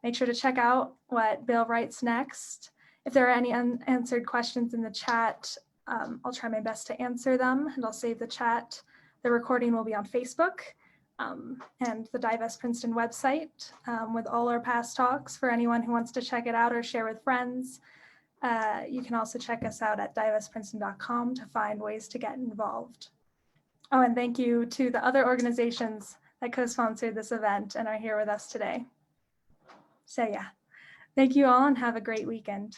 Make sure to check out what Bill writes next. If there are any unanswered questions in the chat, I'll try my best to answer them, and I'll save the chat. The recording will be on Facebook and the Divest Princeton website with all our past talks for anyone who wants to check it out or share with friends. You can also check us out at divestprinceton.com to find ways to get involved. Oh, and thank you to the other organizations that co-sponsored this event and are here with us today. So yeah, thank you all and have a great weekend.